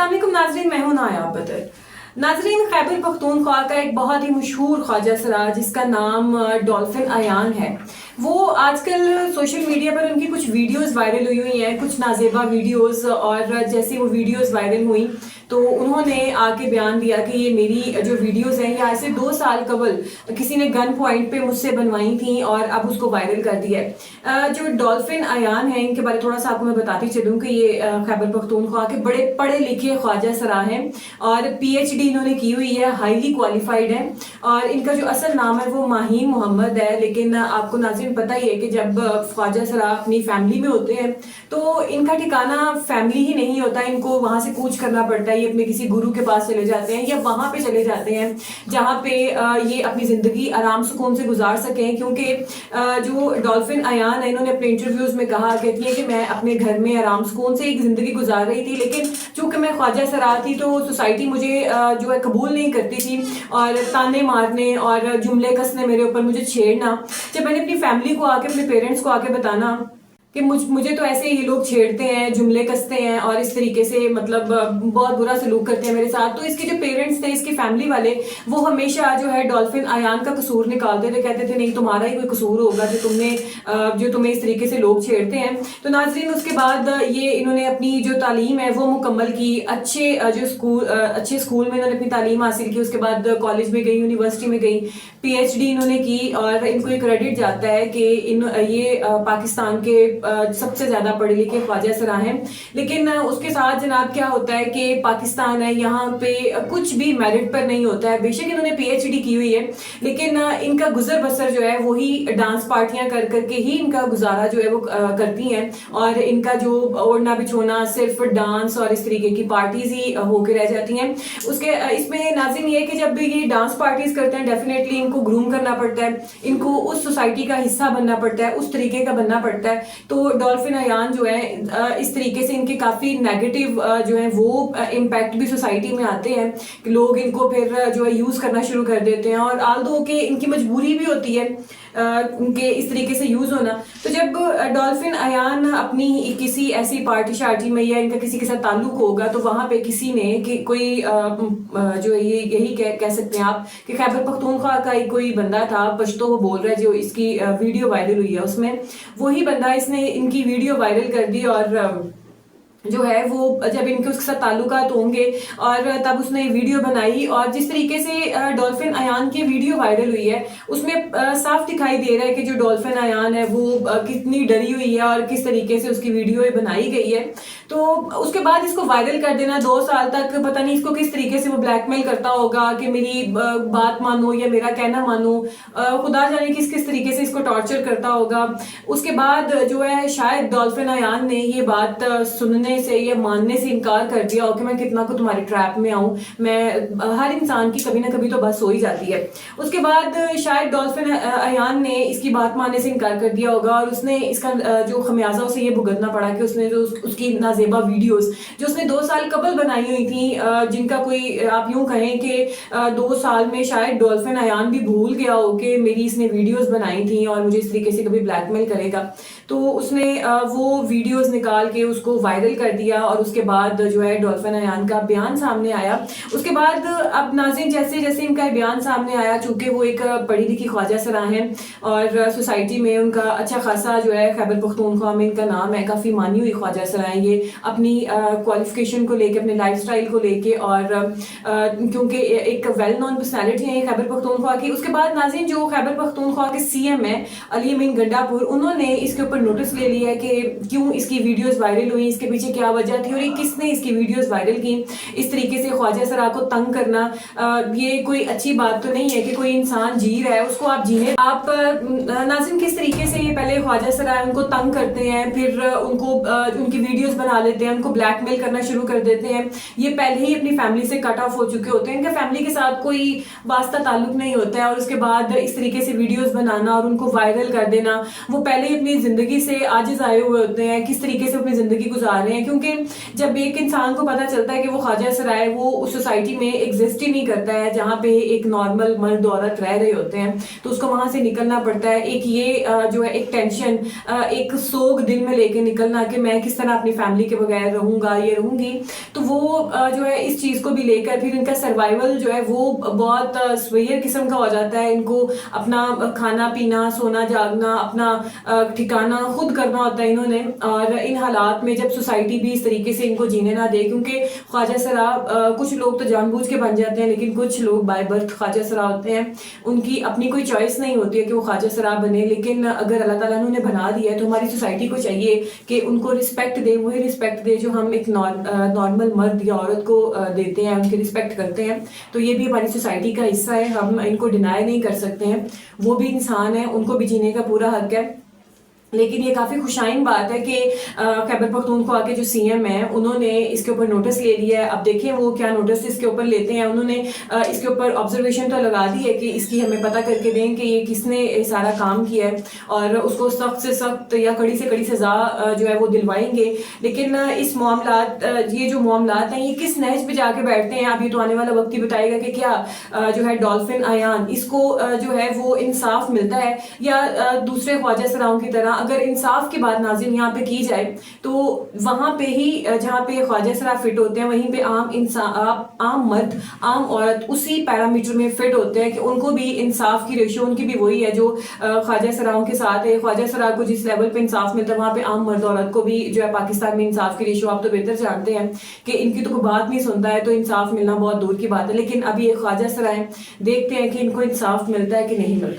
अस्सलाम वालेकुम नाजरीन, मैं हूं नायाब बदर। नाजरीन, खैबर पख्तूनख्वा का एक बहुत ही मशहूर ख्वाजा सराय जिसका नाम डॉल्फिन अयान है, वो आजकल सोशल मीडिया पर उनकी कुछ वीडियोस वायरल हुई हैं, कुछ नाजेबा वीडियोस। और जैसे वो वीडियोस वायरल हुई तो उन्होंने आके बयान दिया कि ये मेरी जो वीडियोस हैं ये आज से 2 साल कबल किसी ने गन पॉइंट पे मुझसे बनवाई थी और अब उसको वायरल कर दिया है। जो डॉल्फिन अयान है इनके बारे थोड़ा सा आपको मैं बताती चलूँ कि ये खैबर पख्तूनख्वा के बड़े पढ़े लिखे ख्वाजा सरा हैं और PhD इन्होंने की हुई है, हाईली क्वालिफाइड है। और इनका जो असल नाम है वो माहीन मोहम्मद है। लेकिन आपको नाज़रीन पता ही है कि जब ख्वाजा सरा अपनी फैमिली में होते हैं तो इनका ठिकाना फैमिली ही नहीं होता, इनको वहां से कूच करना पड़ता है। ये अपने किसी गुरु के पास चले जाते हैं या वहां पे चले जाते हैं जहां पे ये अपनी जिंदगी आराम सुकून से गुजार सकें। क्योंकि जो डॉल्फिन अयान है इन्होंने अपने इंटरव्यूज में कहा, कहती है कि मैं अपने घर में आराम सुकून से एक जिंदगी गुजार रही थी, लेकिन चूंकि मैं ख्वाजा सरा थी तो सोसाइटी मुझे जो है कबूल नहीं करती थी और ताने मारने और जुमले कसने मेरे ऊपर, मुझे छेड़ना। जब मैंने अपनी फैमिली को आके, अपने पेरेंट्स को आके बताना कि मुझे तो ऐसे ही लोग छेड़ते हैं, जुमले कसते हैं और इस तरीके से मतलब बहुत बुरा सलूक करते हैं मेरे साथ, तो इसके जो पेरेंट्स थे, इसकी फैमिली वाले, वो हमेशा जो है डॉल्फिन अयान का कसूर निकालते थे। कहते थे नहीं तुम्हारा ही कोई कसूर होगा जो तुम्हें इस तरीके से लोग छेड़ते हैं। तो नाजरीन उसके बाद ये इन्होंने अपनी जो तालीम है वो मुकम्मल की, अच्छे स्कूल में इन्होंने अपनी तालीम हासिल की। उसके बाद कॉलेज में गई, यूनिवर्सिटी में गई, PhD इन्होंने की और इनको एक क्रेडिट जाता है कि ये पाकिस्तान के सबसे ज्यादा पढ़े लिखे ख्वाजा सरा हैं। लेकिन उसके साथ जनाब क्या होता है कि पाकिस्तान है, यहाँ पे कुछ भी मेरिट पर नहीं होता है। बेशक इन्होंने PhD की हुई है लेकिन इनका गुजर बसर जो है वही डांस पार्टियां कर करके ही इनका गुजारा जो है वो करती हैं। और इनका जो ओढ़ना बिछोना सिर्फ डांस और इस तरीके की पार्टीज ही होकर रह जाती हैं। उसके इसमें नाज़रीन ये कि जब भी ये डांस पार्टीज करते हैं डेफिनेटली इनको ग्रूम करना पड़ता है, इनको उस सोसाइटी का हिस्सा बनना पड़ता है, उस तरीके का बनना पड़ता है। तो डॉल्फिन अयान जो है इस तरीके से इनके काफी नेगेटिव जो है वो इम्पैक्ट भी सोसाइटी में आते हैं कि लोग इनको फिर जो है यूज करना शुरू कर देते हैं। और आल्दो के इनकी मजबूरी भी होती है उनके इस तरीके से यूज होना। तो जब डॉल्फिन अयान अपनी किसी ऐसी पार्टी शार्टी में या इनका किसी के साथ ताल्लुक होगा तो वहां पे किसी ने कोई जो ये यही कह सकते हैं आप कि खैबर पख्तूनख्वा का कोई बंदा था, पश्तो वो बोल रहा है, जो इसकी वीडियो वायरल हुई है उसमें वही बंदा इसने इनकी वीडियो वायरल कर दी। और जो है वो जब इनके उसके साथ ताल्लुकात होंगे और तब उसने वीडियो बनाई और जिस तरीके से डॉल्फिन अयान की वीडियो वायरल हुई है उसमें साफ दिखाई दे रहा है कि जो डॉल्फिन अयान है वो कितनी डरी हुई है और किस तरीके से उसकी वीडियो बनाई गई है। तो उसके बाद इसको वायरल कर देना 2 साल तक, पता नहीं इसको किस तरीके से वो ब्लैकमेल करता होगा कि मेरी बात मानो या मेरा कहना मानो, खुदा जाने किस तरीके से इसको टॉर्चर करता होगा। उसके बाद जो है शायद डॉल्फिन अयान ने ये बात सुनने से या मानने से इनकार कर दिया हो कि मैं कितना को तुम्हारी ट्रैप में आऊं, मैं हर इंसान की कभी ना कभी तो बस हो ही जाती है। उसके बाद शायद डॉल्फिन अयान ने इसकी बात मानने से इनकार कर दिया होगा और उसने इसका जो खमियाजा उसे ये भुगतना पड़ा कि उसने जो उसकी नाजेबा वीडियोस जो उसने 2 साल कबल बनाई हुई थी, जिनका कोई आप यूं कहें कि 2 साल में शायद डॉल्फिन अयान भी भूल गया हो कि मेरी इसने वीडियोस बनाई थी और मुझे इस तरीके से कभी ब्लैकमेल करेगा। तो उसने वो वीडियोस निकाल के उसको वायरल कर दिया और उसके बाद जो है डॉल्फिन अयान का बयान सामने आया। उसके बाद अब नाज़रीन जैसे जैसे इनका बयान सामने आया, चूंकि वो एक पढ़ी लिखी ख्वाजा सरा हैं और सोसाइटी में उनका अच्छा खासा जो है खैबर पख्तूनख्वा में इनका नाम है, काफ़ी मानी हुई ख्वाजा सरा हैं ये अपनी क्वालिफिकेशन को लेके, अपने लाइफस्टाइल को लेके और क्योंकि एक वेल नोन पर्सनैलिटी है खैबर पख्तूनख्वा की। उसके बाद नाज़रीन जो खैबर पख्तूनख्वा के CM है अली अमीन गंडापुर, उन्होंने इसके ऊपर नोटिस ले लिया है कि क्यों इसकी वीडियोस वायरल हुई, इसके पीछे क्या वजह थी और ये किसने इसकी वीडियोस वायरल की। इस तरीके से ख्वाजा सरा को तंग करना ये कोई अच्छी बात तो नहीं है कि कोई इंसान जी रहा है उसको आप जीने। आप नाज़रीन किस तरीके से ये पहले ख्वाजा सरा उनको तंग करते हैं, फिर उनको उनकी वीडियोस बना लेते हैं, उनको ब्लैकमेल करना शुरू कर देते हैं। ये पहले ही अपनी फैमिली से कट ऑफ हो चुके होते हैं, इनके फैमिली के साथ कोई वास्ता ताल्लुक नहीं होता है और उसके बाद इस तरीके से वीडियोस बनाना और उनको वायरल कर देना। वो पहले ही अपनी जिंदगी से आजिज आए हुए होते हैं, किस तरीके से अपनी जिंदगी गुजार रहे हैं हैं, क्योंकि जब एक इंसान को पता चलता है कि वो ख्वाजा सराय वो उस सोसाइटी में एग्जिस्ट ही नहीं करता है जहाँ पे एक नॉर्मल मर्द औरत रह रहे होते हैं, तो उसको वहां से निकलना पड़ता है। एक ये जो है एक टेंशन, एक सोग दिल में लेके निकलना कि मैं किस तरह अपनी फैमिली के बगैर रहूंगा, ये रहूंगी, तो वो जो है इस चीज को भी लेकर फिर इनका सर्वाइवल जो है वो बहुत स्वेयर किस्म का हो जाता है। इनको अपना खाना पीना, सोना जागना, अपना ठिकाना खुद करना होता है इन्होंने। और इन हालात में जब सोसाइटी भी इस तरीके से इनको जीने ना दे, क्योंकि ख्वाजा सरा कुछ लोग तो जानबूझ के बन जाते हैं, लेकिन कुछ लोग बाय बर्थ ख्वाजा सरा होते हैं, उनकी अपनी कोई चॉइस नहीं होती है कि वो ख्वाजा सरा बने। लेकिन अगर अल्लाह ताला ने उन्हें बना दिया है तो हमारी सोसाइटी को चाहिए कि उनको रिस्पेक्ट दे, वही रिस्पेक्ट दे जो हम एक नॉर्मल मर्द या औरत को देते हैं, उनकी रिस्पेक्ट करते हैं। तो ये भी हमारी सोसाइटी का हिस्सा है, हम इनको डिनाई नहीं कर सकते हैं। वो भी इंसान है, उनको भी जीने का पूरा हक है। लेकिन ये काफी खुशाइन बात है कि खैबर पख्तूनख्वा के जो सीएम हैं उन्होंने इसके ऊपर नोटिस ले लिया है। अब देखें वो क्या नोटिस इसके ऊपर लेते हैं। उन्होंने इसके ऊपर ऑब्जर्वेशन तो लगा दी है कि इसकी हमें पता करके दें कि ये किसने सारा काम किया है, और उसको सख्त से सख्त या कड़ी से कड़ी सजा जो है वो दिलवाएंगे। लेकिन इस मामलात, ये जो मामलात हैं ये किस नहज पे जाके बैठते हैं, अब ये तो आने वाला वक्त ही बताएगा कि क्या जो है डॉल्फिन अयान इसको जो है वो इंसाफ मिलता है, या दूसरे ख्वाजा सराओं की तरह अगर इंसाफ की बात नाज़रीन यहाँ पे की जाए तो वहां पे ही जहाँ पे ख्वाजा सरा फिट होते हैं वहीं पे आम इंसान, आम मर्द, आम औरत उसी पैरामीटर में फिट होते हैं कि उनको भी इंसाफ की रेशो उनकी भी वही है जो ख्वाजा सराओं के साथ है। ख्वाजा सरा को जिस लेवल पे इंसाफ मिलता है वहां पे आम मर्द औरत को भी जो है पाकिस्तान में इंसाफ की रेशो आप तो बेहतर जानते हैं कि इनकी तो कोई बात नहीं सुनता है, तो इंसाफ मिलना बहुत दूर की बात है। लेकिन अभी ये ख्वाजा सरा है, देखते हैं कि इनको इंसाफ मिलता है कि नहीं मिलता।